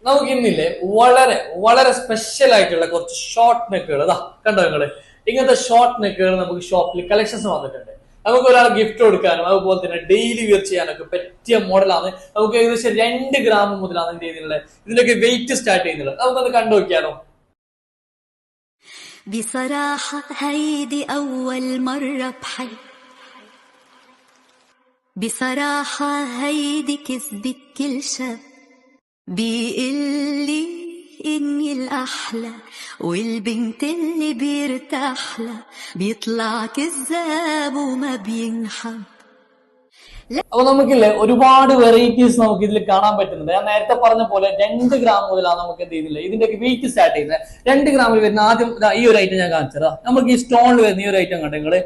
നമുക്ക് ഇന്നില്ലേ വളരെ വളരെ സ്പെഷ്യൽ ആയിട്ടുള്ള കുറച്ച് ഷോർട്ട് നെക്കുകൾ കണ്ടോ നിങ്ങള്. ഇങ്ങനത്തെ ഷോർട്ട് നെക്കുകൾ നമുക്ക് ഷോപ്പിൽ കളക്ഷൻസ് വന്നിട്ടുണ്ട്. നമുക്ക് ഒരാൾ ഗിഫ്റ്റ് കൊടുക്കാനും അതുപോലെ തന്നെ ഡെയിലി വെയർ ചെയ്യാനൊക്കെ പറ്റിയ മോഡലാണ്. നമുക്ക് ഏകദേശം 2 ഗ്രാം മുതലാണ് എന്ത് ചെയ്യുന്നത്, ഇതിന്റെയൊക്കെ വെയിറ്റ് സ്റ്റാർട്ട് ചെയ്യുന്നത്. നമുക്കൊന്ന് കണ്ടു നോക്കിയാലോ. بصراحة هيدي أول مرة بحي بصراحة هيدي كذبت كل شب بيقلي إني الأحلى والبنت اللي بيرتاحلها بيطلع كذاب وما بينحب. അപ്പൊ നമുക്കില്ലേ ഒരുപാട് വെറൈറ്റീസ് നമുക്ക് ഇതിൽ കാണാൻ പറ്റുന്നുണ്ട്. ഞാൻ നേരത്തെ പറഞ്ഞ പോലെ 2 ഗ്രാം മുതലാണ് നമുക്ക് എന്ത് ചെയ്യുന്നില്ല ഇതിന്റെ വെയിറ്റ് സ്റ്റാർട്ട് ചെയ്യുന്നത്. 2 ഗ്രാമിൽ വരുന്ന ആദ്യം ഈ ഒരു ഐറ്റം ഞാൻ കാണിച്ചതാ. നമുക്ക് ഈ സ്റ്റോണിൽ വരുന്ന ഈ ഒരു ഐറ്റം കണ്ടോ നിങ്ങള്,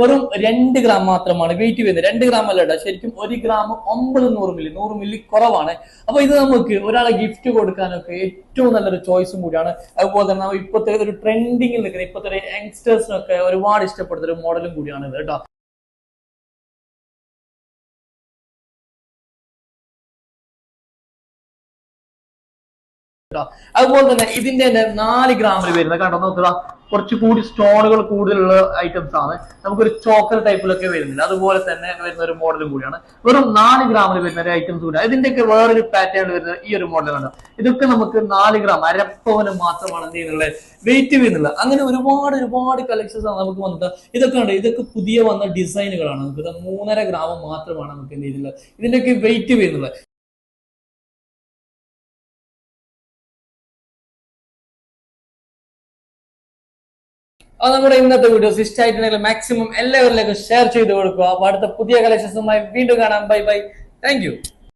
വെറും 2 ഗ്രാം മാത്രമാണ് വെയിറ്റ് വരുന്നത്. 2 ഗ്രാം അല്ല, ശരിക്കും 1 ഗ്രാം 100 മില്ലി കുറവാണ്. അപ്പൊ ഇത് നമുക്ക് ഒരാളെ ഗിഫ്റ്റ് കൊടുക്കാനൊക്കെ ഏറ്റവും നല്ലൊരു ചോയ്സും കൂടിയാണ്. അതുപോലെ തന്നെ ഇപ്പോഴത്തെ ഒരു ട്രെൻഡിങ്ങിൽ നിൽക്കുന്ന ഇപ്പോഴത്തെ യങ്സ്റ്റേഴ്സിനൊക്കെ ഒരുപാട് ഇഷ്ടപ്പെടുന്ന ഒരു മോഡലും കൂടിയാണ് ഇത് കേട്ടോ. അതുപോലെ തന്നെ ഇതിന്റെ 4 ഗ്രാമിൽ വരുന്നത് കണ്ടോ നോക്കുക, കുറച്ചുകൂടി സ്റ്റോണുകൾ കൂടുതലുള്ള ഐറ്റംസ് ആണ്. നമുക്കൊരു ചോക്കർ ടൈപ്പിലൊക്കെ വരുന്നില്ല, അതുപോലെ തന്നെ വരുന്ന ഒരു മോഡലും കൂടിയാണ്. വെറും 4 ഗ്രാമിൽ വരുന്ന ഒരു ഐറ്റംസ് കൂടി. ഇതിന്റെയൊക്കെ വേറൊരു പാറ്റേൺ വരുന്നത് ഈ ഒരു മോഡൽ കണ്ടോ. ഇതൊക്കെ നമുക്ക് 4 ഗ്രാം അരപ്പവന് മാത്രമാണ് എന്ത് ചെയ്യുന്നത് വെയിറ്റ് വരുന്നില്ല. അങ്ങനെ ഒരുപാട് ഒരുപാട് കളക്ഷൻസ് ആണ് നമുക്ക് വന്നിട്ട്. ഇതൊക്കെ ഉണ്ട്, ഇതൊക്കെ പുതിയ വന്ന ഡിസൈനുകളാണ്. നമുക്ക് 3.5 ഗ്രാം മാത്രമാണ് നമുക്ക് എന്ത് ചെയ്യുന്നത് ഇതിന്റെയൊക്കെ വെയിറ്റ് വരുന്നത്. അത് നമ്മുടെ ഇന്നത്തെ വീഡിയോസ് ഇഷ്ടമായിട്ടുണ്ടെങ്കിൽ മാക്സിമം എല്ലാവരിലേക്കും ഷെയർ ചെയ്ത് കൊടുക്കുക. അപ്പൊ അടുത്ത പുതിയ കളക്ഷൻസുമായി വീണ്ടും കാണാം. Bye bye, thank you.